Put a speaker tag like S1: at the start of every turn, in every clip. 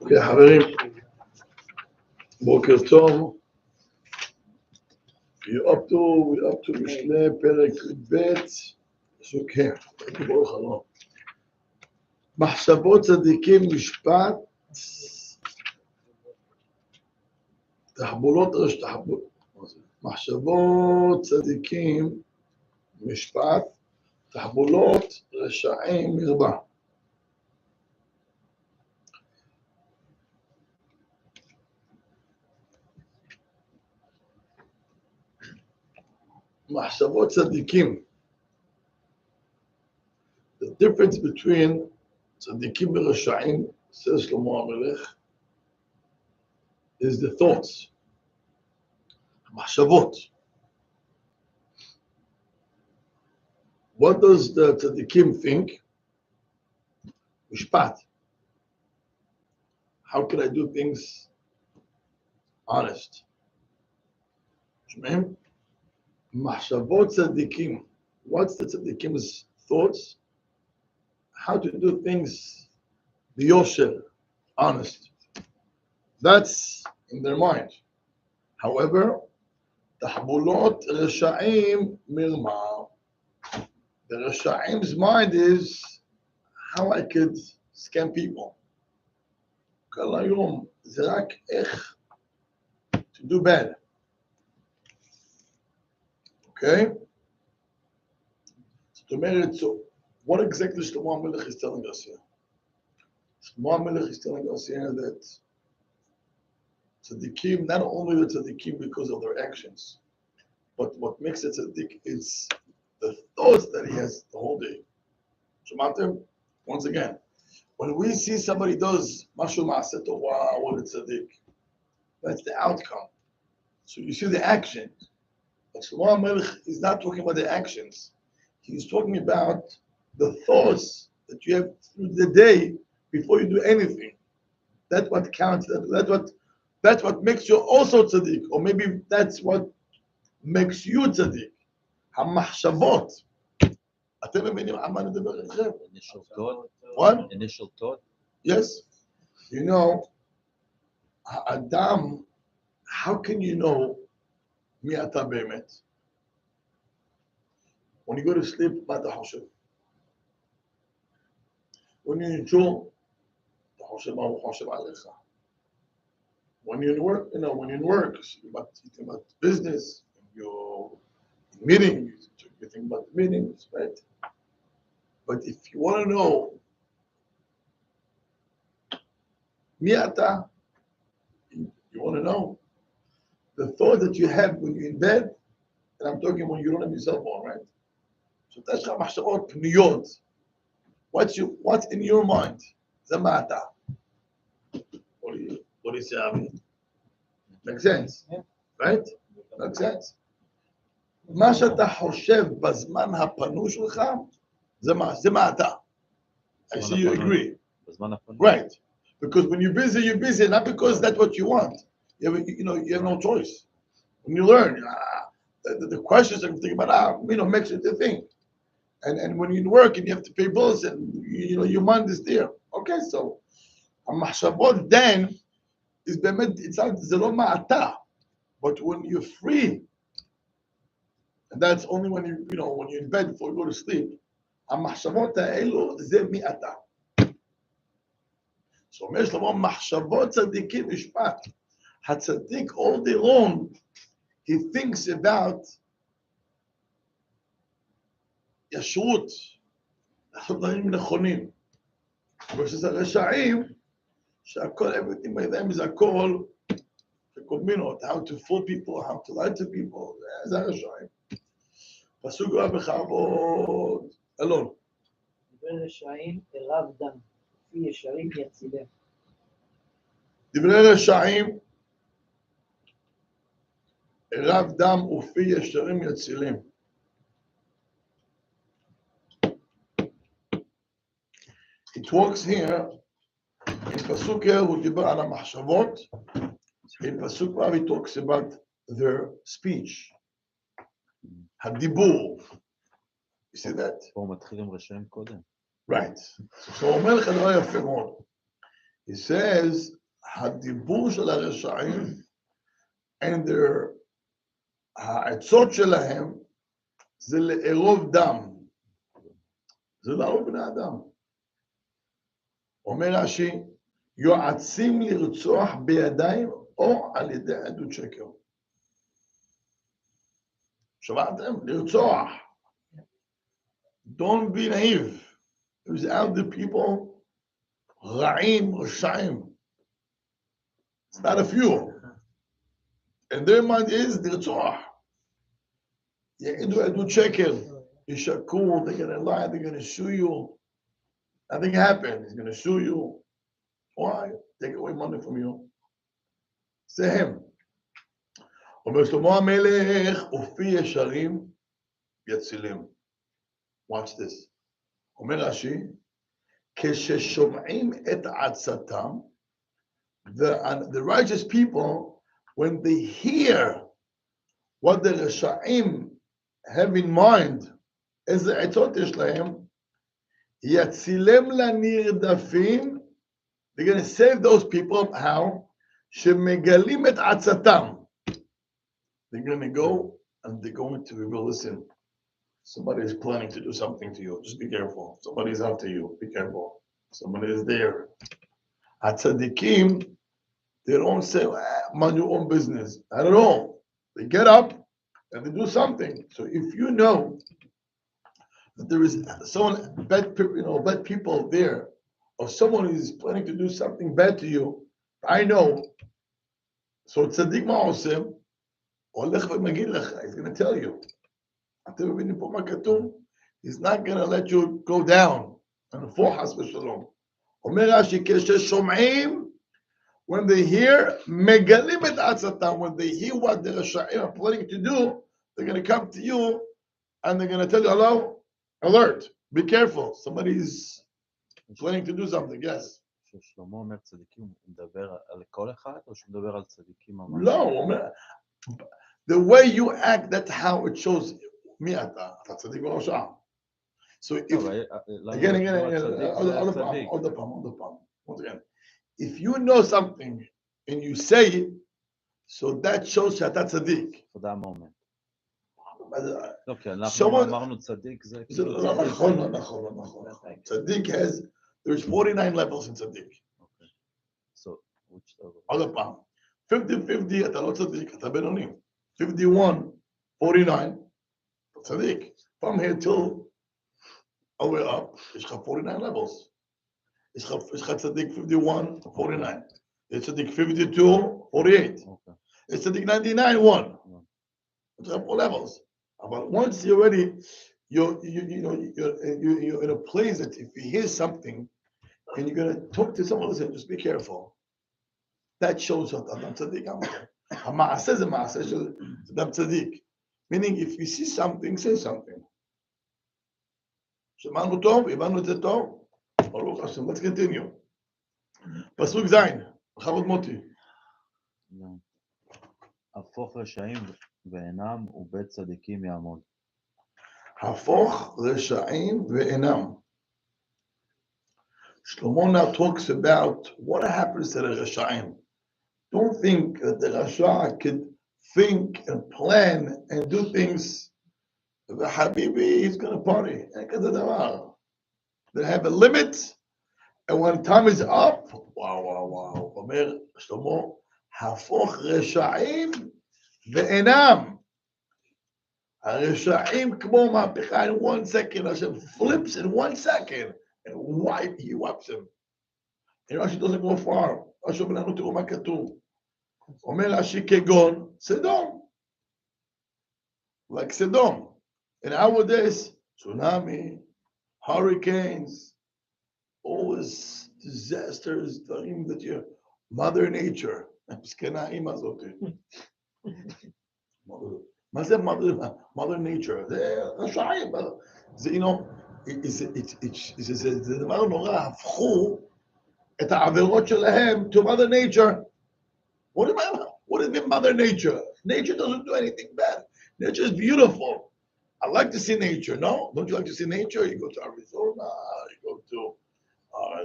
S1: אוקיי, חברים, בוקר טוב. We're up to משלי פרק ב' סוכות. ברוך ה'. מחשבות צדיקים משפט, תחבולות מחשבות צדיקים משפט, תחבולות רשעים מרבה. מחשבות צדיקים. The difference between צדיקים ורשעים, says שלמה המלך, is the thoughts. מחשבות. What does the tzaddikim think? משפט. How can I do things honest? שומעים? מחשבות צדיקים. What's the tzaddikim's thoughts? How to do things ביושר, honest. That's in their mind. However, תחבולות רשעים מרמה. The Rasha'im's mind is how I could scam people. כל היום זה רק איך to do bad. Okay? זאת אומרת, so what exactly Shlomo HaMelech is telling us here? Shlomo HaMelech is telling us here that tzaddikim, not only the tzaddikim because of their actions, but what makes a tzaddik is the thoughts that he has the whole day. Shematem, once again, when we see somebody does mashu ma'aseh tovah, what a tzaddik, that's the outcome. So you see the action. But Shlomo HaMelech is not talking about the actions. He's talking about the thoughts that you have through the day before you do anything. That's what counts. That's what makes you also tzaddik, or maybe that's what makes you tzaddik. המחשבות. אתם מבינים על מה נדבר איתכם?
S2: Initial thought.
S1: What?
S2: Initial thought.
S1: Yes. You know, האדם, how can you know מי אתה באמת? When you go to sleep, מה אתה חושב? When you enjoy, אתה חושב מה הוא חושב עליך. When you're in work, when you're in work, you think about business, you're in meetings, you think about the meetings, right? But if you want to know מי אתה, you want to know the thought that you have when you're in bed, and I'm talking when you don't have your cell phone, right? So that's לך מחשבות פניות. What's in your mind? זה מה אתה. What do you say, Avi? Makes sense, right? Makes sense. מה שאתה חושב בזמן הפנוי שלך, זה מה אתה. I see you agree. Right. Because when you're busy, not because that's what you want. You have no choice. When you learn, the questions that you think about, makes you to think. And when you work and you have to pay bills and your mind is there. Okay, so המחשבות then is באמת, זה לא מה אתה, but when you're free, and that's only when when you're in bed before you go to sleep, המחשבות האלו זה מי אתה. So אומר שלמה, מחשבות צדיקים משפט. הצדיק all day long, he thinks about ישרות, לעשות דברים נכונים. versus הרשעים, שהכל, everything by them is הכל, שקודמינות, how to fool people, how to lie to people, זה הרשעים. פסוק רב בכבוד, אלון.
S3: דברי רשעים הרב דם, לפי ישרים יצילם.
S1: דברי רשעים הרב דם ופי ישרים יצילם. It talks here, in פסוק הוא דיבר על המחשבות, in פסוק רב he talks about their speech. הדיבור. You see that?
S2: פה מתחיל עם רשעים קודם.
S1: Right. So הוא אומר לך דבר יפה מאוד. He says, הדיבור של הרשעים and their, העצות שלהם זה לערוב דם. זה להרוג בני אדם. אומר רש"י, יועצים לרצוח בידיים או על ידי עדות שקר. שמעתם? לרצוח. Don't be naive. There's out the people רעים, רשעים. It's not a few. And their mind is לרצוח. יעידו עדות שקר. ישקרו, they're gonna lie, they're gonna sue you. Nothing happened. He's gonna sue you. Why? Take away money from you. זה הם. אומר שלמה המלך, ופי ישרים יצילים. Watch this. אומר רש"י, כששומעים את עצתם, the righteous people, when they hear what the רשעים have in mind, איזה עצות יש להם, יצילם לנרדפים, they're going to save those people, how? שמגלים את עצתם. They're going to go and they're going to reveal, listen, somebody is planning to do something to you, just be careful. Somebody is after you, be careful. Somebody is there. Tzadikim, they don't say, mind your own business. Not at all. They get up and they do something. So if you know that there is someone, bad people there, or someone who is planning to do something bad to you, I know. So tzaddik ma'osem, הולך ומגיד לך, he's going to tell you. אתם מבינים פה מה כתוב? He's not going to let you go down. ונפוח חס ושלום. אומר רש"י, כששומעים, when they hear, מגלים את עצתם, when they hear what the רשעים are planning to do, they're going to come to you, and they're going to tell you, hello, alert, be careful, somebody is planning to do something, yes.
S2: כששלמה אומר צדיקים, הוא מדבר על כל אחד, או שהוא מדבר על צדיקים ממש?
S1: לא, הוא אומר, the way you act, that's how it shows מי אתה, אתה צדיק או רשע. So if, again, עוד פעם, once again, if you know something and you say it, so that shows שאתה צדיק.
S2: For that moment. לא, כי אנחנו אמרנו צדיק זה...
S1: נכון. צדיק has, there's 49 levels in צדיק.
S2: Okay. So, which level?
S1: עוד פעם, 50-50 אתה לא צדיק, אתה בינוני. 51-49, אתה צדיק. From here till all the way up, יש לך 49 levels. יש לך צדיק 51-49. יש צדיק 52-48. יש צדיק 99-1. יש לך 4 levels. But once you're ready, you're in a place that if you hear something and you're going to talk to someone, listen, just be careful. That shows that I'm tzaddik. המעשה זה מעשה של אדם צדיק. Meaning, if you see something, say something. שמענו טוב, הבנו את זה טוב. ברוך השם, let's continue. פסוק זין, בכבוד מוטי.
S2: הפוך רשעים ואינם ובית צדיקים יעמוד.
S1: הפוך רשעים ואינם. Shlomo now talks about what happens to the רשעים. Don't think that the Rasha could think and plan and do things. The Habibi is going to party. They have a limit, and when time is up, wow. Omer Shlomo, hafoch reshaim ve'enam. Reshaim kmo ma'apecha in 1 second. Hashem flips in 1 second, and he wipes him. And Rashi doesn't go far. Rashi benanu tiro ma katuv. Omer Rashi kegon Sedom, like Sedom. In our days, tsunami, hurricanes, all these disasters, that your Mother Nature. Mother Nature. זה דבר נורא, הפכו את העבירות שלהם to Mother Nature. What do you mean Mother Nature? Nature doesn't do anything bad. Nature is beautiful. I like to see nature, no? Don't you like to see nature? You go to Arizona, you go to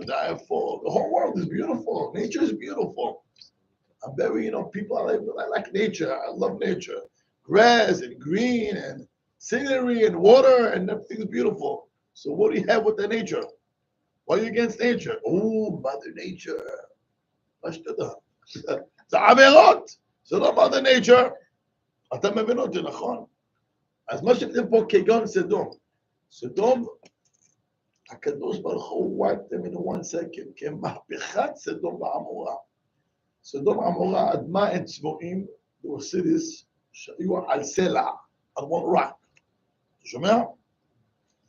S1: therefore, the whole world is beautiful. Nature is beautiful. I'm very, people, I like nature. I love nature. Grass and green and scenery and water and everything's beautiful. So what do you have with the nature? Why are you against nature? Oh, Mother Nature. מה שתדע. זה עבירות. זה לא Mother Nature. אתה מבין אותי, נכון? אז מה שכתוב פה כגון סדום. סדום, הקדוש ברוך הוא wiped them in 1 second, כמהפכת סדום ועמורה. סדום ועמורה, אדמה and צבועים, they were cities שהיו על סלע, on one rock. אתה שומע?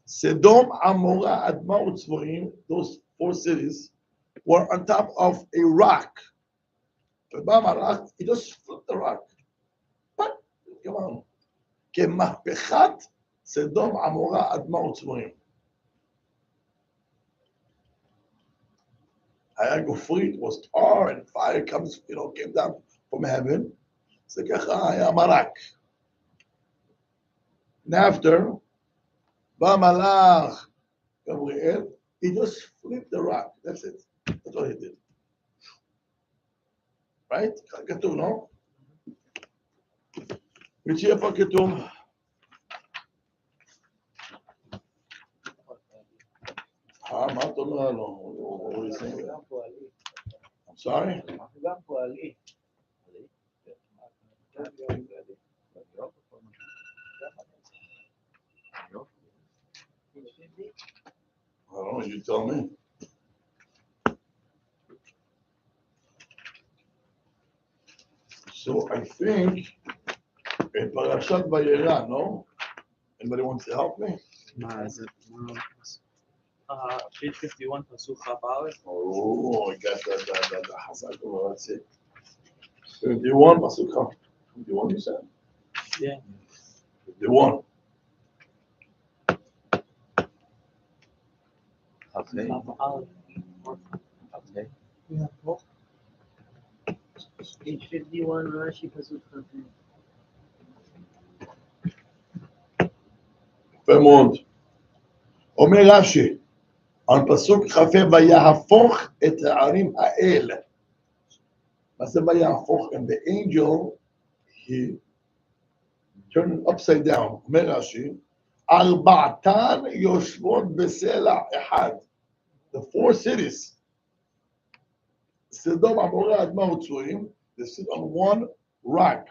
S1: סדום, עמורה, אדמה וצבועים, those 4 cities, were on top of a rock. ובא מלאך, he just flipped the rock. But, come on. כמהפכת סדום, עמורה, אדמה וצבועים. היה גופרית, was tar and fire comes, came down from heaven. זה ככה היה מרק. And after, בא מלאך, גבריאל, he just flipped the rock. That's it. That's what he did. Right? כתוב, לא? ושיהיה פה כתוב. מה אתה אומר לו? I'm sorry?
S3: גם פועלי.
S1: I don't know, you tell me. So I think in Parashat Vayera, no? Anybody wants to help me?
S4: Page 51, פסוק כ"א.
S1: Oh, I got the Hazak over. Let's see. 51, Pasuk 51, you said?
S4: Yeah.
S1: 51.
S2: Okay. Okay.
S3: Page 51, רש"י פסוק כ"ה.
S1: יפה מאוד. אומר רש"י, על פסוק כ"ה, ויהפוך את הערים האל. מה זה ויהפוך? And the angel, he turned it upside down. אומר רש"י, ארבעתן יושבות בסלע אחד. The 4 cities. סדום, עמורה, אדמה וצבועים, they sit on one rock.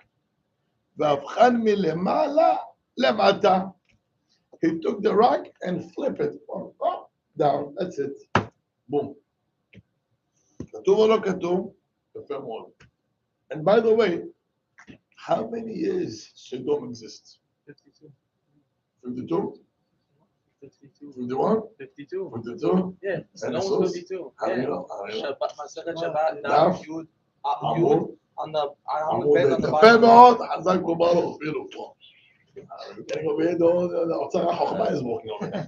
S1: והפכן מלמעלה למטה. He took the rock and flipped it up, down. That's it. Boom. כתוב או לא כתוב? יפה מאוד. And by the way, how many years Sodom exists?
S4: 52.
S1: 52?
S4: 52.
S1: 51?
S4: 52.
S1: 52?
S4: Yeah,
S1: And
S4: Sodom was 52.
S1: How do you
S4: Yeah.
S1: know? How do you know?
S4: Shabbat, Masechet Shabbat,
S1: Daf,
S4: Yud,
S1: Amud,
S4: on the
S1: Amud.
S4: bed on the
S1: יפה
S4: bottom.
S1: מאוד, חזק וברוך, beautiful. The Otzar HaChochma is walking over there.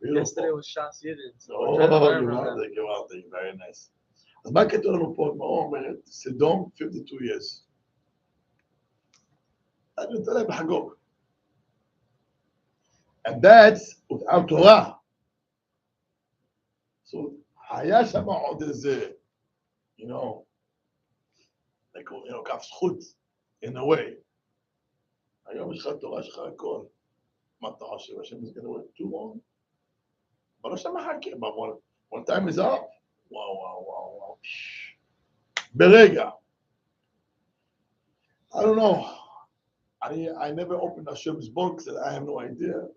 S4: Yesterday
S1: Beautiful.
S4: was Shas Yidin, so
S1: Oh,
S4: we're trying to learn from them.
S1: גמרתי, very nice. אז מה כתוב לנו פה? מה אומרת? סדום, 52 years. אני נותן להם לחגוג. And that's without Torah. So, היה שם עוד איזה, כף זכות, in a way. היום יש לך תורה שלך הכל. מה אתה חושב? השם is gonna wait too long? אבל השם מחכה, but when time is up, וואו. ברגע. I don't know. I never opened Hashem's books and I have no idea.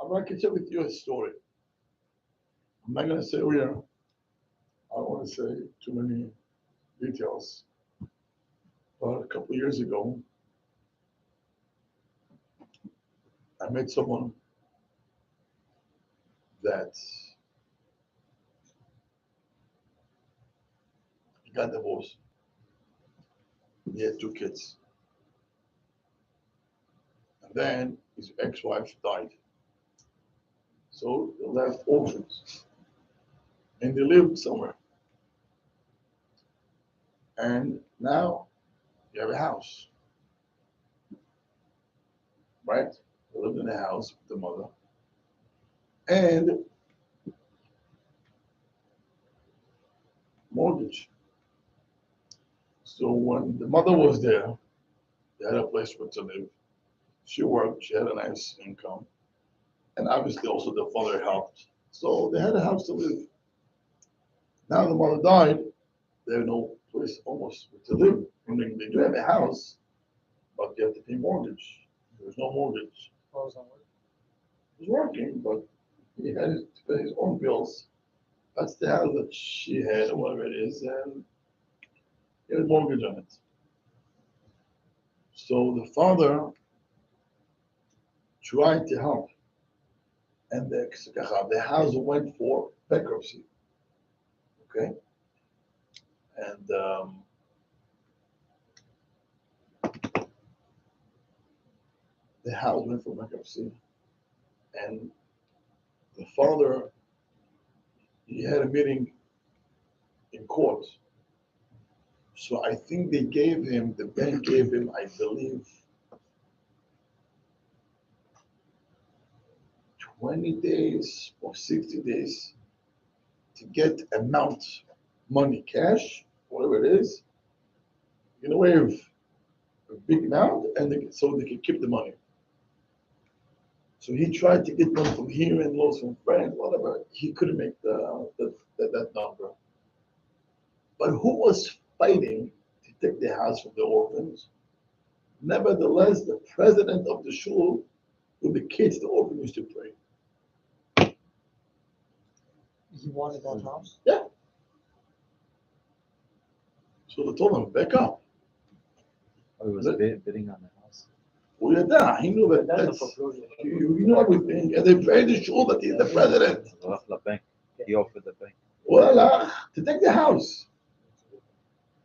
S1: I'm not going to share with you a story. I'm not going to say here. I don't want to say too many details. But a couple of years ago, I met someone that he got divorced. He had 2 kids. And then his ex-wife died. So they left orphans. And they lived somewhere. And now you have a house. right? They lived in the house with the mother. And mortgage. So when the mother was there, they had a place where to live. She worked, she had a nice income. And obviously also the father helped. So they had a house to live. Now the mother died, they have no place almost to live. I mean, they do have a house, but they have to pay mortgage. There's no mortgage. He's working, but he had to pay his own bills. That's the house that she had, or whatever it is, and he had a mortgage on it. So the father tried to help, and the house went for bankruptcy. Okay, and the house went for bankruptcy, and the father, he had a meeting in court. So I think they gave him, the bank gave him, I believe, 20 days or 60 days to get amount, money, cash, whatever it is, in a way of a big amount, and so they could keep the money. So he tried to get money from here and loans from friends, whatever. He couldn't make that number. But who was fighting to take the house from the orphans? Nevertheless, the president of the shul, with the kids, the orphan used to pray.
S3: He wanted that house?
S1: Yeah. So they told him, back up.
S2: Oh, he was bidding on the house.
S1: Well, yeah, he knew that that's, you know everything. And they prayed the shul that he's the president.
S2: He offered the bank.
S1: Well, to take the house.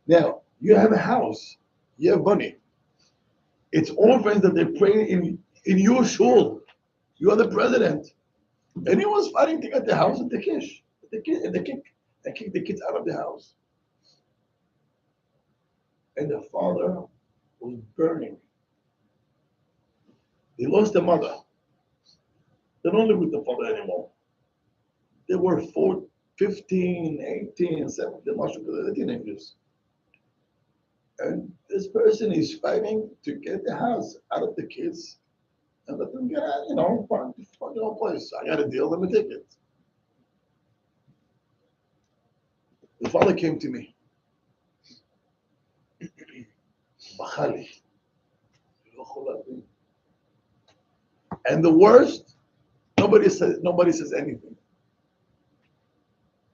S1: Now, you have a house, you have money. It's orphans that they pray in your shul. You are the president. And he was fighting to get the house and the kish. They kick the kids out of the house. And the father was burning. They lost the mother. They don't live with the father anymore. They were 15, 18, 17, they're teenagers. And this person is fighting to get the house out of the kids and let them get out, find your own place. I got a deal, let me take it. The father came to me. Bachali. And the worst, nobody says anything.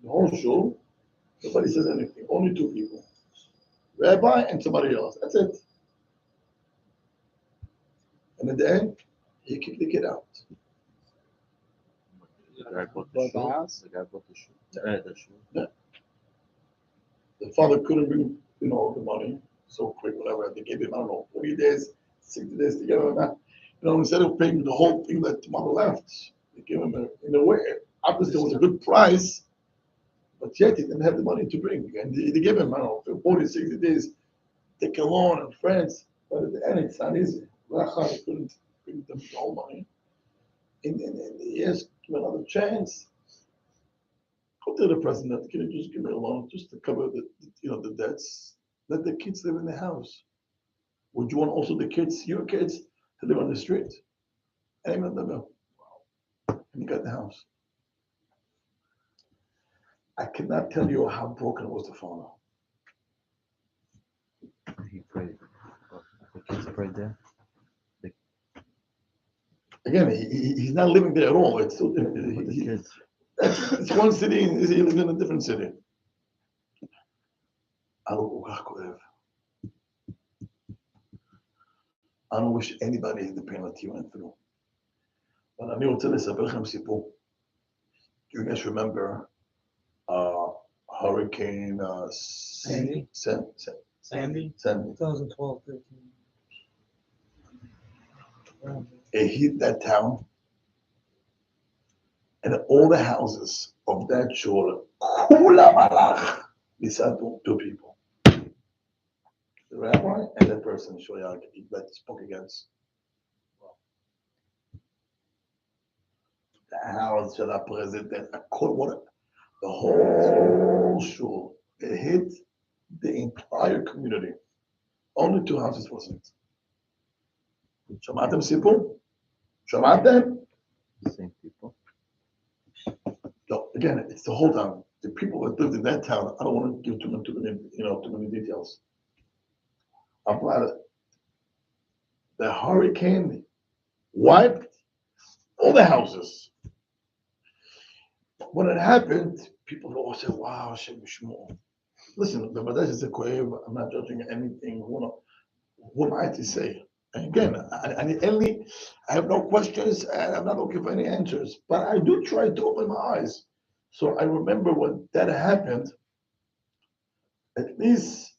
S1: The whole show, nobody says anything. Only two people. Rabbi and somebody else. That's it. And at the end, he kicked the kid out.
S2: The guy bought the house. The guy bought the shoe.
S1: Yeah. The father couldn't bring, the money so quick, whatever. They gave him, 40 days, 60 days together. Instead of paying the whole thing that the mother left, they gave him in a way. Obviously, it was a good price, but yet he didn't have the money to bring. And they gave him, 40, 60 days, take a loan and friends. But at the end, it's not easy. He couldn't bring them the whole money. And he asked him another chance. Go to the president, can you just give me a loan just to cover the debts? Let the kids live in the house. Would you want also the kids, your kids, to live on the street? And he went, no. And he got the house. I cannot tell you how broken was the father.
S2: He prayed. The kids prayed there.
S1: Again, he's not living there at all. It's still different. It's one city, and he lives in a different city. I don't wish anybody had the pain that he went through. But אני רוצה לספר לכם סיפור. Do you guys remember Hurricane
S3: Sandy?
S1: Sandy?
S3: 2012, 13.
S1: It hit that town, and all the houses of that shore, כולם הלך, beside two people. The rabbi and that person, that spoke against. house של הפרזידנט, the whole shul, it hit the entire community. Only 2 houses wasn't. שמעתם סיפור? שמעתם?
S2: The same people.
S1: No, again, it's the whole town. The people that lived in that town, I don't want to give too many details. About it. The hurricane wiped all the houses. When it happened, people all said, wow, Hashem Yishmor. Listen, the Badash is a koev. I'm not judging anything. Who am I to say? And again, I have no questions and I'm not looking for any answers, but I do try to open my eyes. So I remember when that happened, at least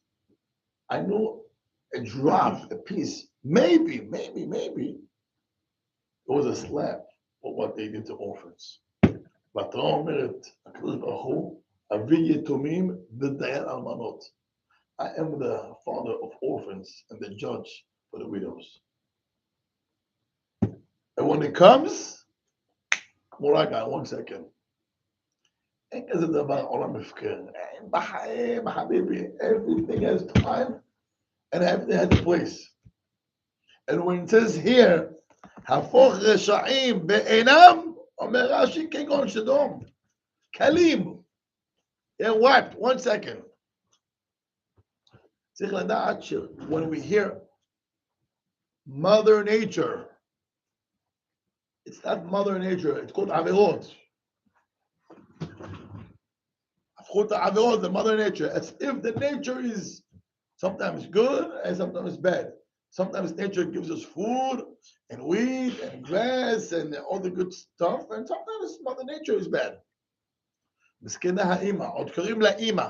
S1: I knew a drop, a piece, maybe, it was a slap for what they did to orphans. But I am the father of orphans and the judge for the widows. And when it comes, Muraga, 1 second. Everything has time and everything has a place. And when it says here, הפוך רשעים בעינם, אומר רש"י כגון שדום, קלים. They're wiped. 1 second. צריך לדעת ש when we hear Mother Nature, it's not Mother Nature, it's called עבירות. הפכו את העבירות, the Mother Nature, as if the nature is sometimes good and sometimes bad. Sometimes nature gives us food and wheat and grass and all the good stuff, and sometimes Mother Nature is bad. מסכנה האמא, עוד קוראים לה אמא.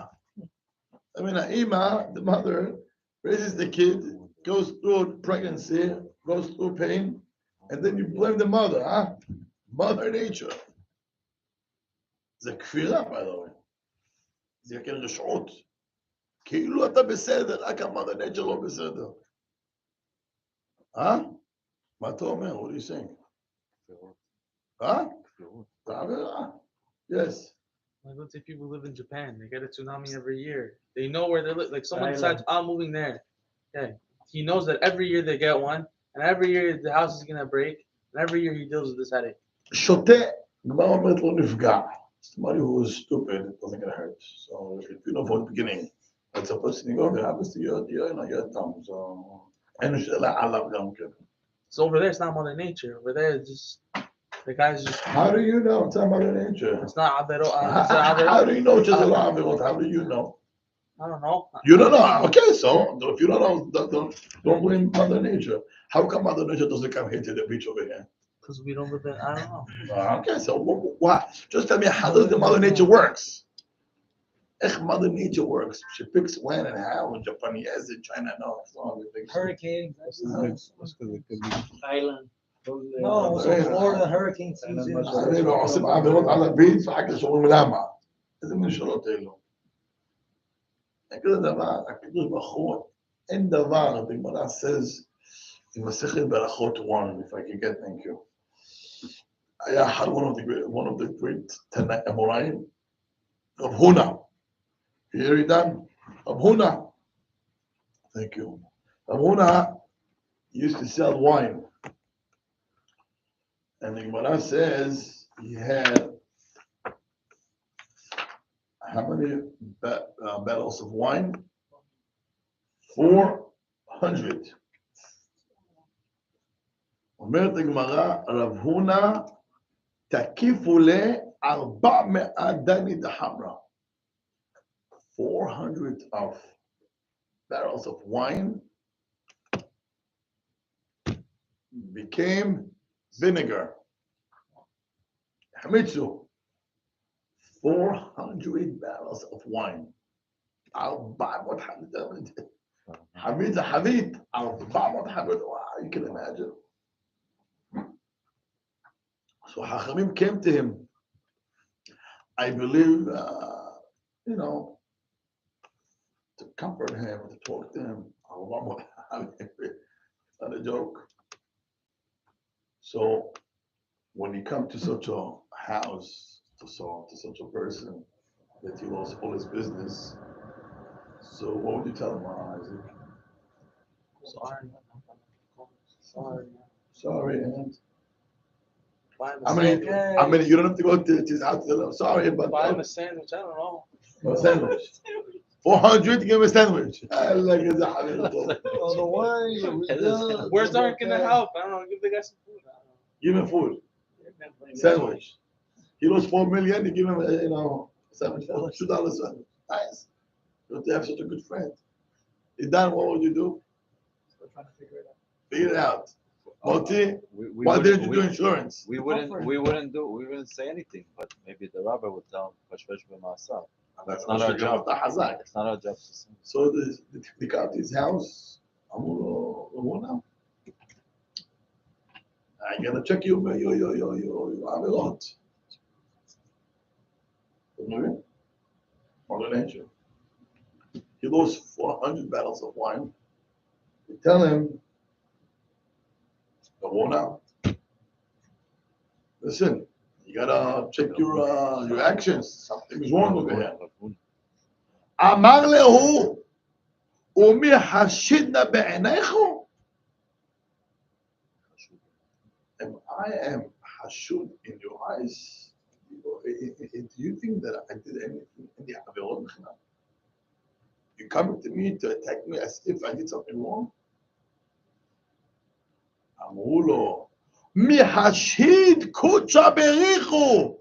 S1: I mean, האמא, the mother, raises the kid, goes through pregnancy, goes through pain, and then you blame the mother, huh? Mother Nature. זה כפירה, by the way. זה כן רשעות. כאילו אתה בסדר, רק ה-Mother Nature לא בסדר. Huh? מה אתה אומר? What are you saying? Huh? Yes.
S4: Like, let's say people live in Japan, they get a tsunami every year. They know where they live. Like someone decides, I'm moving there. Okay. He knows that every year they get one, and every year the house is gonna break, and every year he deals with this headache.
S1: שותה, גמרא אומרת לא נפגע. Somebody who is stupid, it doesn't get hurt. So if you know from the beginning, it's a person you go, it happens to your tongue. So, אין שאלה עליו גם כן.
S4: So over there, it's not Mother Nature. Over there, it's just the guy's just.
S1: How do you know? It's not Mother Nature.
S4: It's not Averot.
S1: How do you know it's just a law of it? How do you know?
S4: I don't know.
S1: You don't know. Okay, so if you don't know, don't blame Mother Nature. How come Mother Nature doesn't come here to the beach over here?
S4: Because we don't live in. I don't know.
S1: Okay, so why? Just tell me, how does the Mother Nature works? Mother Nature works. She picks when and how. In Japan, yes. In China, no.
S3: Hurricanes.
S5: Island.
S3: No, so Florida hurricane season.
S1: עושים עבירות על הביץ, ואחר כך שואלים למה. איזה מין שאלות אלו. אין כזה דבר, הקדוש ברוך הוא, אין דבר, the Gemara says, in מסכת ברכות 1, if I can get, thank you. היה אחד, one of the great תנאי אמוראים, רב הונא. Here he done. רב הונא. Thank you. רב הונא used to sell wine. And the Gemara says he had how many barrels of wine? 400. אומרת הגמרא, רב הונא תקיפו ל-400 דני דחמרא. 400 of barrels of wine became vinegar. Hamitzu, 400 barrels of wine. Hamid, 400. Wow, you can imagine. So Hachamim came to him. I believe, to comfort him, to talk to him. It's not a joke. So when you come to such a house, to such a person that he lost all his business, so what would you tell him, Isaac? Sorry, and
S4: Buy him a
S1: I mean,
S4: sandwich.
S1: you don't have to go to his house to tell him sorry, but
S4: Buy him a sandwich. I don't know.
S1: a sandwich. 400, give him a sandwich. I like it.
S5: Oh, the wine.
S4: Where's Art gonna help? I don't know. Give the guy some food. I don't know.
S1: Give him food, sandwich. He lost 4 million. You give him, sandwich, $2 sandwich. Nice. You have to have such a good friend. Idan, what would you do?
S3: Still trying to figure it out.
S1: Figure it out. Moti,
S2: We
S1: why
S2: wouldn't-
S1: didn't you do insurance?
S2: We wouldn't say anything, but maybe the rabbi would tell him, "Pashpesh b'maasah." That's not our job. It's not our job to say.
S1: So they got his house. I'm gonna check your averot. Mother Nature. He lost 400 barrels of wine. You tell him, listen, you gotta check your actions. Something's wrong over here. אמר להו, ומי חשידנה בעיניך? If I am hashud in your eyes, do you think that I did anything in the Averot? You coming to me to attack me as if I did something wrong? אמרו לו, מי חשיד קודשא בריחו,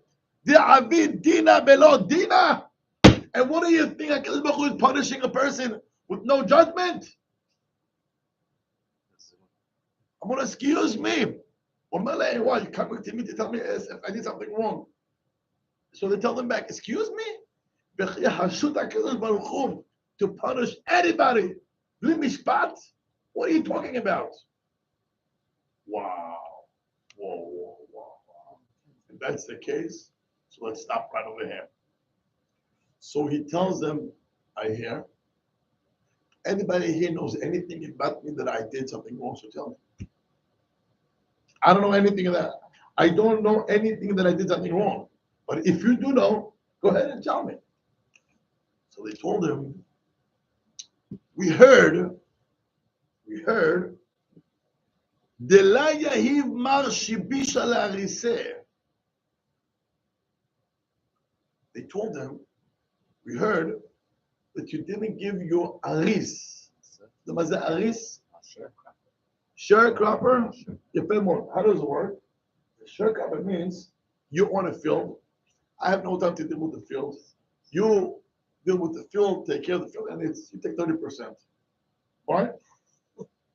S1: דעביד דינה בלא דינה? And what do you think HaKadosh Baruch Hu is punishing a person with no judgment? I'm going to excuse me. Why you coming to me to tell me if I did something wrong? So they tell them back, excuse me? To punish anybody. Bli mishpat? What are you talking about? Wow. Whoa. If that's the case, so let's stop right over here. So he tells them, I hear. Anybody here knows anything about me that I did something wrong, so tell me. I don't know anything of that. I don't know anything that I did something wrong. But if you do know, go ahead and tell me. So they told him, we heard, Dela Yahiv Mar Shibisha La'ariseh. They told him, we heard that you didn't give your aris. The mazah aris? Sharecropper? How does it work? Sharecropper means you own a field. I have no time to deal with the field. You deal with the field, take care of the field, and you take 30%. All right?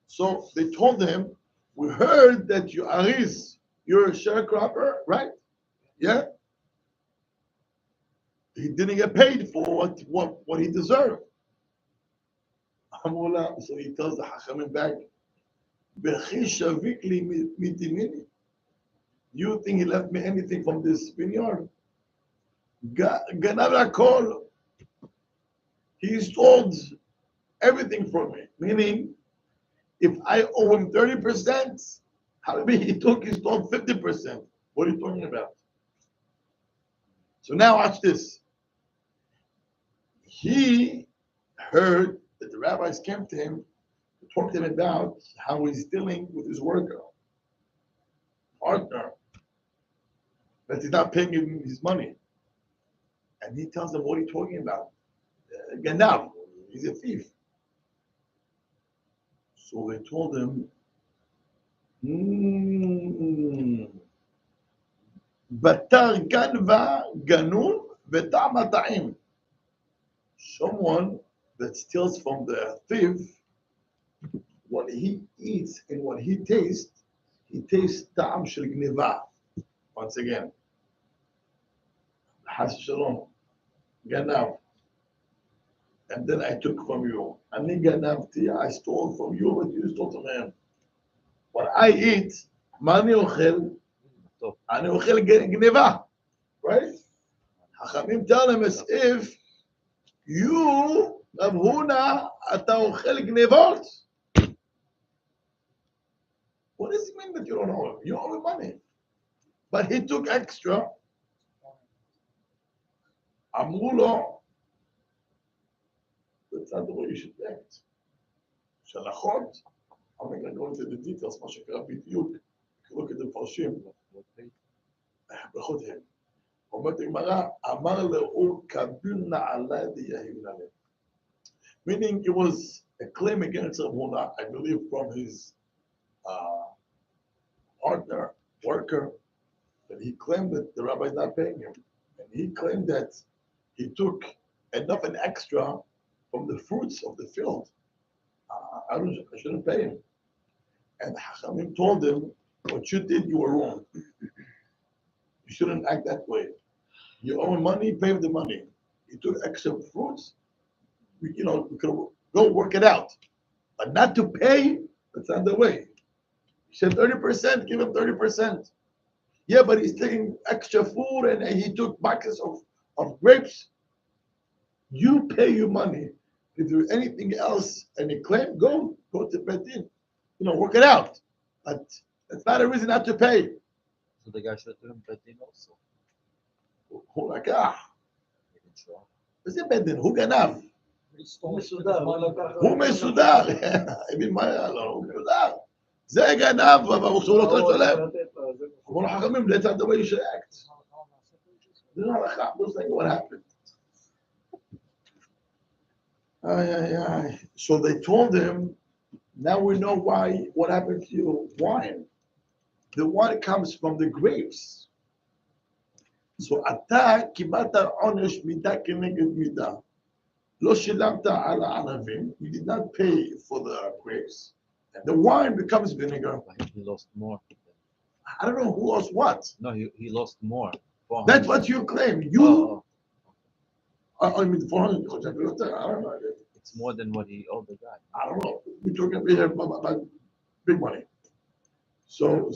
S1: So they told him, we heard that you aris, you're a sharecropper, right? Yeah? He didn't get paid for what he deserved. So he tells the Hachamim back, you think he left me anything from this vineyard? Ganav hakol. He stole everything from me. Meaning, if I owe him 30%, he stole 50%. What are you talking about? So now watch this. He heard that the rabbis came to him to talk to him about how he's dealing with his worker, partner, that he's not paying him his money. And he tells them, what are you talking about? Ganav, he's a thief. So they told him, Batar ganva ganun v'ta'am ta'im. Someone that steals from the thief, what he eats and what he tastes ta'am shel gneva. Once again, Has shalom, ganav. And then I took from you. Ani ganavti, I stole from you, but you stole from him. What I eat, mani ochel, ani ochel gneva. Right? Hachamim tell him as if you, Rav Huna, אתה אוכל גנבות. What does it mean that you don't owe him? You owe him money. but he took extra. אמרו לו, that's not the way you should act. שלחות, I'm not going to go into the details, מה שקרה בדיוק, look at the מפרשים. בחותם. אומרת הגמרא, אמר לו, קביל נעלה דיהיב נעלה. Meaning it was a claim against Rabbi, I believe, from his partner, worker, that he claimed that the rabbi is not paying him. And he claimed that he took enough and extra from the fruits of the field. I shouldn't pay him. And Hachamim told him, what you did, you were wrong. You shouldn't act that way. You owe money, pay him the money. He took extra fruits, we could go work it out. But not to pay, that's not the way. He said 30%, give him 30%. Yeah, but he's taking extra food and he took buckets of grapes. You pay your money. If there's anything else and you claim, go to Betin. Work it out. But that's not a reason not to pay.
S2: So the guy should have him Betin also.
S1: הוא לקח. וזה בדין, הוא גנב. הוא מסודר. הבין מה היה לו? הוא מסודר. זה גנב, אבל הוא לא צריך לשלם. אמרו לו חכמים, that's not the way you should act. זה לא הלכה, just like what happened. So they told him, now we know what happened to you, wine. The wine comes from the grapes. So אתה קיבלת עונש מידה כנגד מידה. לא שילמת על הענבים, you did not pay for the grapes. And the wine becomes vinegar.
S2: He lost more.
S1: I don't know who lost what.
S2: No, he lost more.
S1: That's what you claim. I mean, 400, I don't know.
S2: It's more than what he owed the guy.
S1: I don't know. We're talking here about big money. So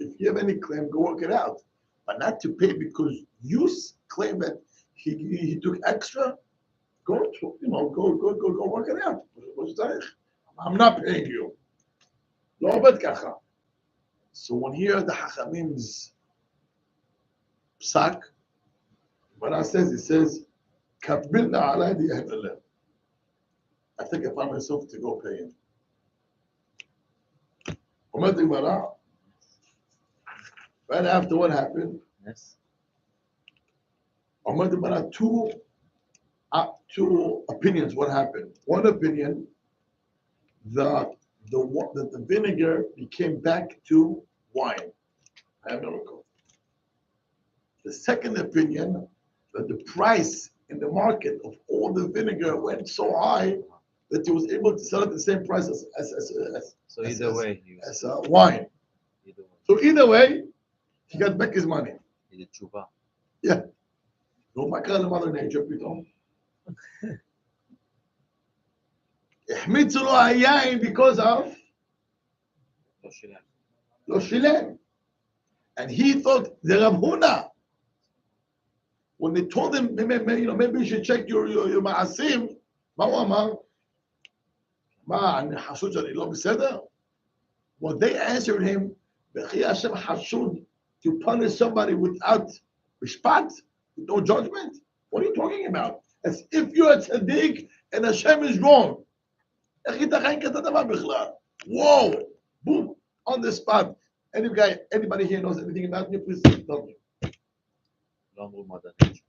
S1: if you have any claim, go work it out. But not to pay because you claim that he took extra. Go work it out. I'm not paying you. לא עובד ככה. So when you hear the Hachamim's psak, what it says, "Kabilna alai di'ehelem." I think I found myself to go pay him. אומרת הגמרא, right after what happened,
S2: Yes.
S1: אומרת הגמרא, two opinions what happened. One opinion, the vinegar became back to wine. I have no record. The second opinion, that the price in the market of all the vinegar went so high that he was able to sell at the same price as wine. So either way, he got back his money.
S2: He did tshuva.
S1: Yeah. No, מה קרה למother nature פתאום? החמיצו לו היין because of לא שילם. And he thought, the Rav Huna, when they told him, maybe you should check your מעשים, מה הוא אמר? מה, אני חשוד שאני לא בסדר? Well, they answered him, וכי השם חשוד to punish somebody without משפט, with no judgment? What are you talking about? As if you're a tzaddik and Hashem is wrong. איך ייתכן כזה דבר בכלל? Whoa! Boom! On the spot. Anybody here knows anything about me? Please tell me.
S2: לא אמרו מה דעתך.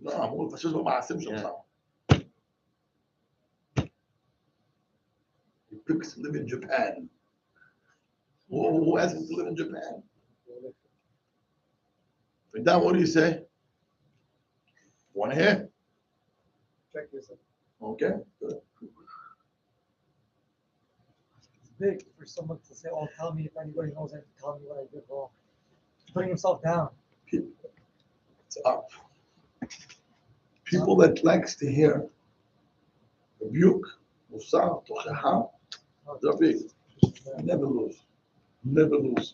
S1: לא, אמרו לפשוט במעשים שלך. He picks to live in Japan. Who asked him to live in Japan? Now, what do you say? Want to hear?
S5: Check this out.
S1: Okay, good.
S5: It's big for someone to say, "Oh, tell me if anybody knows anything. Tell me what I did wrong." He's putting himself down.
S1: It's up. People that likes to hear rebuke, Otzar, Tochaha, they're big. Never lose. Never lose.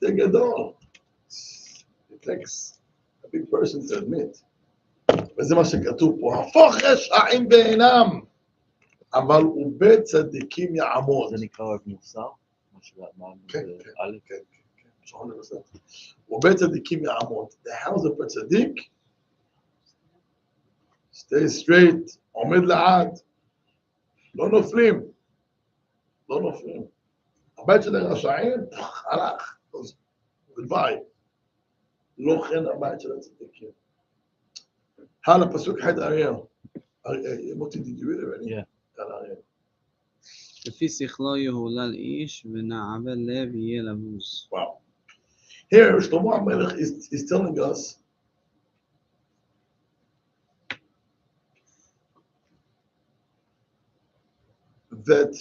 S1: They're gadol. It takes a big person to admit. וזה מה שכתוב פה, הפוך רשעים בעינם, אבל ובית צדיקים יעמוד.
S2: זה נקרא רק מוסר?
S1: כן, כן, כן, כן. ובית צדיקים יעמוד. The house of a צדיק, stay straight, עומד לעד, לא נופלים, לא נופלים. הבית של הרשעים, הלך, goodbye. לא כן הבית של הצדיקים. הלאה, פסוק ח' אריאל. מוטי, did you read it already?
S2: Yeah.
S1: אריאל.
S6: לפי שכלו יהולל איש ונעבה לב יהיה לבוז.
S1: Wow. Here, Shlomo HaMelech is telling us that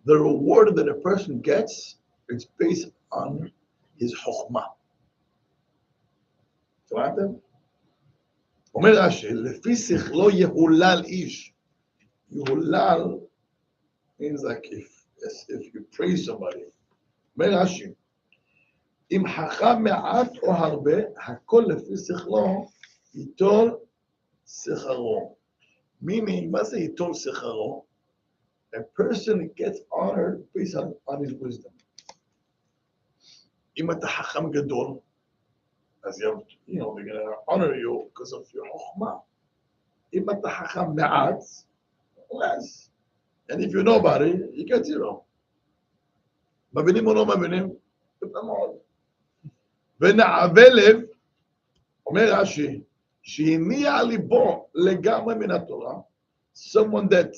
S1: the reward that a person gets is based on his chokhmah. שמעתם? אומר רש"י, לפי שכלו יהולל איש. יהולל means like if you praise somebody. אומר רש"י, אם חכם מעט או הרבה, הכל לפי שכלו ייטול שכרו. Meaning, מה זה ייטול שכרו? A person gets honored based on his wisdom. אם אתה חכם גדול, אז they're going to honor you because of your חוכמה. אם אתה חכם מעט, less. And if you're nobody, you get zero. מבינים או לא מבינים? יפה מאוד. ונעבה לב, אומר רש"י, שהניע ליבו לגמרי מן התורה, someone that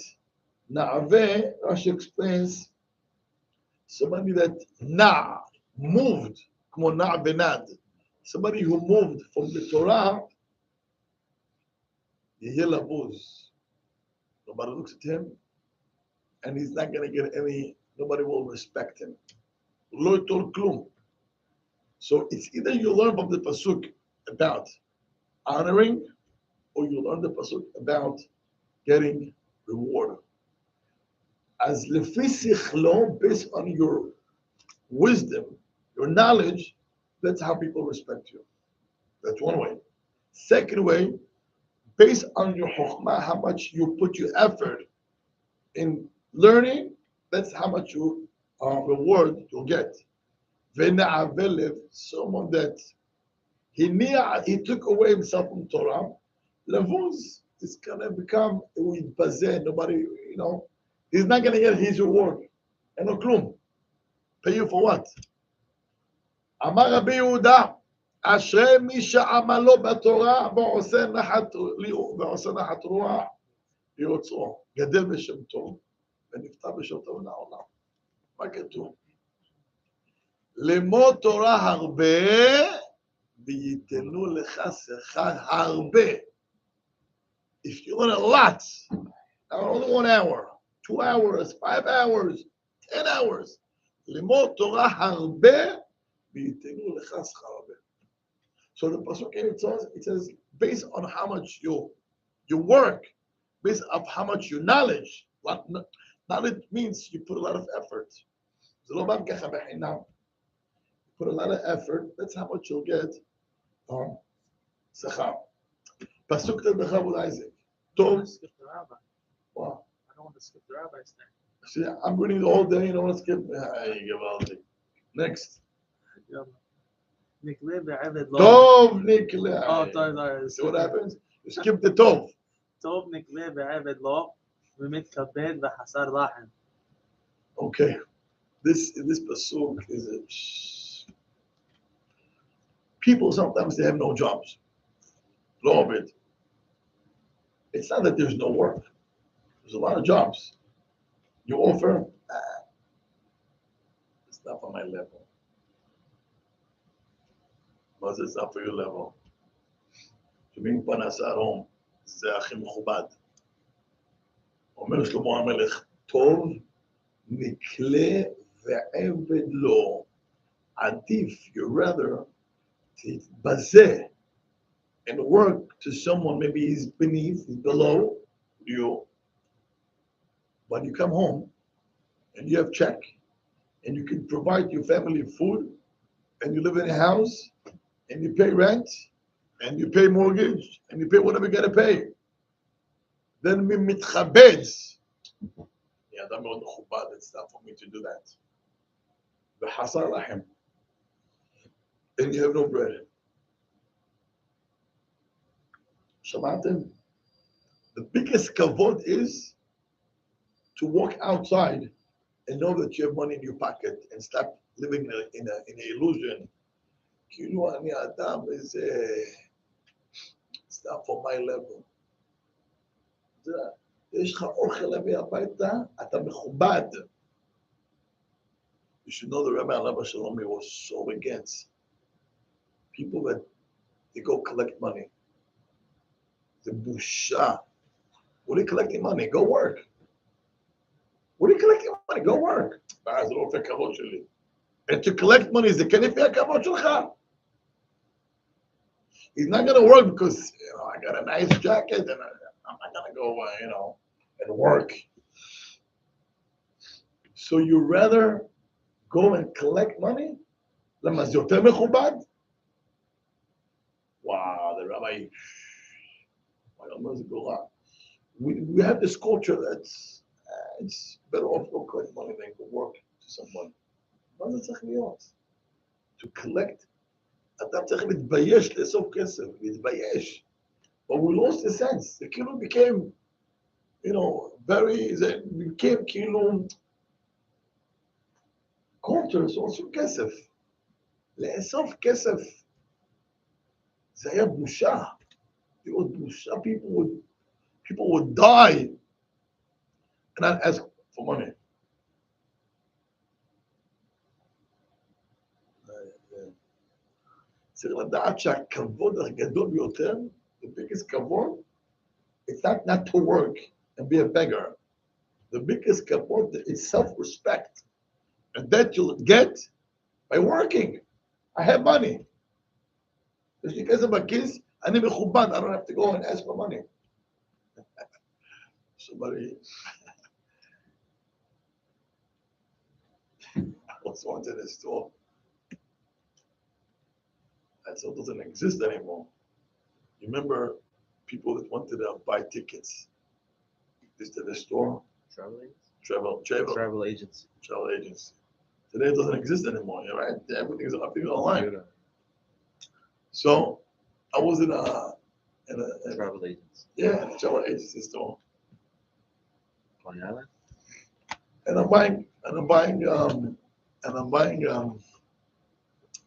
S1: נעבה, רש"י explains, somebody that נע, moved, כמו נע ונד, somebody who moved from the Torah, יהיה לבוז. Nobody looks at him, and he's not going to get any, nobody will respect him. לא ייטול כלום. So it's either you learn from the pasuk about honoring, or you learn the pasuk about getting reward. As לפי שכלו, based on your wisdom, your knowledge, that's how people respect you. That's one way. Second way, based on your chokhmah, how much you put your effort in learning, that's how much you reward you'll get. Someone that he took away himself from Torah, Lavuz is gonna become nobody, he's not gonna get his reward. And no klum. Pay you for what? Amar Rabbi Yehuda, Ashrei mi she'amalo b'Torah ועושה נחת רוח ליוצרו, גדל בשם טוב ונפטר בשם טוב לעולם. מה כתוב? למוד תורה הרבה וייתנו לך שכר הרבה. If you learn a lot, not only 1 hour, 2 hours, 5 hours, 10 hours, למוד תורה הרבה וייתנו לך שכר הרבה. So the pasuk it says based on how much you work, based on how much your knowledge. Knowledge means you put a lot of effort. You put a lot of effort. That's how much you'll get. Sachar. Pasuk tel b'chav with Isaac. Tov. Wow.
S4: I don't want to skip the rabbi's thing.
S1: See, I'm reading the whole day. You don't want to skip. Next.
S4: נקלה בעבד לא.
S1: Tov nikle.
S4: Oh, sorry.
S1: See what happens? You skip the tov.
S4: טוב נקלה בעבד לא, ומתכבד וחסר לחם.
S1: Okay. This pasuk is people sometimes they have no jobs. Law of it. It's not that there's no work. There's a lot of jobs. You offer, it's not for my level. But it's not for your level. שומעים פנס ארום, זה הכי מכובד. אומר שלמה המלך, טוב נקלה ועבד לו. עדיף, you rather, תתבזה and work to someone, maybe he's beneath, he's below you. When you come home and you have check and you can provide your family food and you live in a house and you pay rent and you pay mortgage and you pay whatever you gotta pay, then we mitchabed. אני אדם מאוד מכובד, it's not for me to do that. וחסר לכם. And you have no bread. שמעתם? The biggest kavod is to walk outside and know that you have money in your pocket and stop living in an illusion. כאילו אני אדם איזה... It's not for my level. יש לך אוכל להביא הביתה, אתה מכובד. You should know the Rabbi Yonatan Admoni was so against people that they go collect money. The busha. What are you collecting money? Go work. What are you collecting money? Go work. And to collect money is the kenifia kavod shelcha. He's not going to work because I got a nice jacket and I'm not going to go, and work. So you rather go and collect money? למה זה יותר מכובד? Wow, the rabbi. We have this culture that's it's better off to collect money than to work to someone. מה זה צריך להיות? To collect. אתה צריך להתבייש לאסוף כסף, להתבייש. But we lost the sense. זה כאילו became, זה became כאילו culture, so עושים כסף. לאסוף כסף. זה היה בושה. It was בושה. People would die and not ask for money. צריך לדעת שהכבוד הגדול ביותר, the biggest כבוד, it's not to work and be a beggar. The biggest כבוד is self-respect. And that you'll get by working. I have money. יש לי כסף בכיס, אני מכובד, I don't have to go and ask for money. Somebody, I was once in a store. That store doesn't exist anymore. You remember people that wanted to buy tickets? Is to the store?
S2: Travel agents?
S1: Travel
S2: Agents.
S1: Travel agents. Today it doesn't exist anymore, right? Everything's online. So I was in a
S2: Travel agents.
S1: Yeah, travel agency store.
S2: Coney Island?
S1: And I'm buying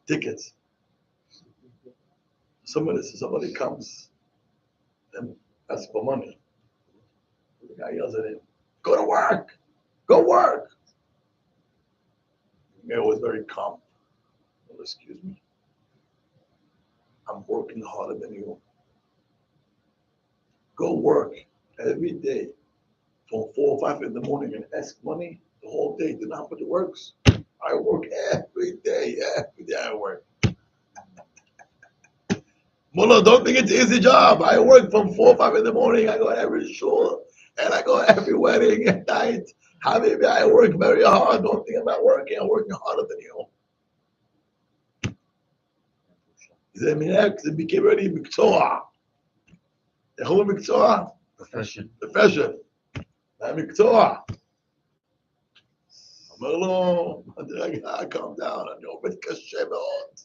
S1: tickets. Somebody comes and asks for money. The guy yells at him, "Go to work! Go work!" The guy was very calm. Well, excuse me. I'm working harder than you. Go work every day from 4 or 5 in the morning and ask money the whole day. Do you know how much it works? I work every day I work. Mullah, don't think it's an easy job. I work from 4 or 5 in the morning. I go to every shul and I go to every wedding at night. Habibi, I work very hard. Don't think about working. I'm working harder than you. זה מנהג, זה became ready מקצוע. איך הוא מקצוע?
S2: Profession.
S1: המקצוע. אומר לו, רגע, calm down, אני עובד קשה מאוד.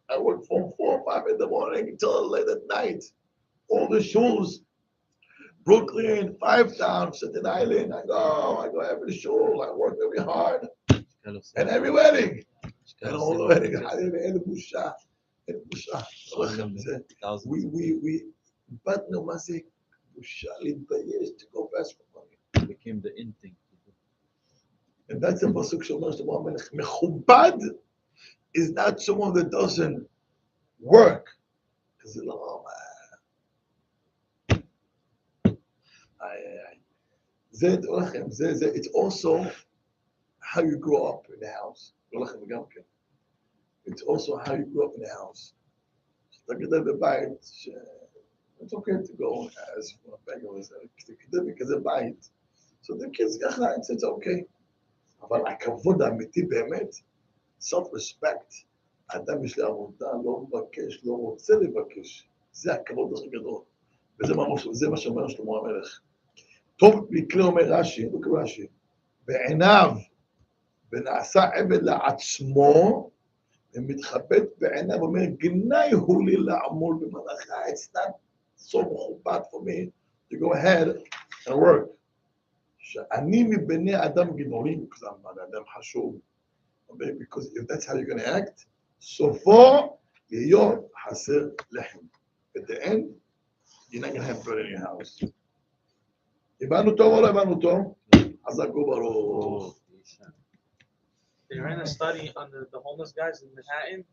S1: I work from 4 or 5 in the morning until late at night. All the shuls, Brooklyn, 5 Town, Staten Island, I go every shul, I work very hard. And every wedding. And all the weddings, אין בושה. We איבדנו מה זה בושה להתבייש to go fast for money.
S2: It became the in thing.
S1: And that's the pasuk שאומר שלמה המלך, מכובד is not someone that doesn't work. Because it's also how you grow up in the house. It's also how you grew up in the house. It's okay to go as a beggar, because of bite. So the kids, it's okay. אבל הכבוד האמיתי באמת, self-respect, האדם יש לי עבודה, לא מבקש, לא רוצה לבקש. זה הכבוד הכי גדול. וזה מה שאומר שלמה המלך. טוב מקרה אומר רש"י, look at רש"י. בעיניו ונעשה עבד לעצמו, ומתחבט בעיניו ואומר, גנאי הוא לי לעמול במלאכה. It's not so מכובד for me to go ahead and work. שאני מבני אדם גדולים, because I'm not אדם חשוב. Because if that's how you're going to act, סופו להיות חסר לחם. At the end, you're not going to have bread in your house. הבנו טוב או לא הבנו טוב? חזקו ברוך.
S4: They ran a study on the homeless guys in Manhattan.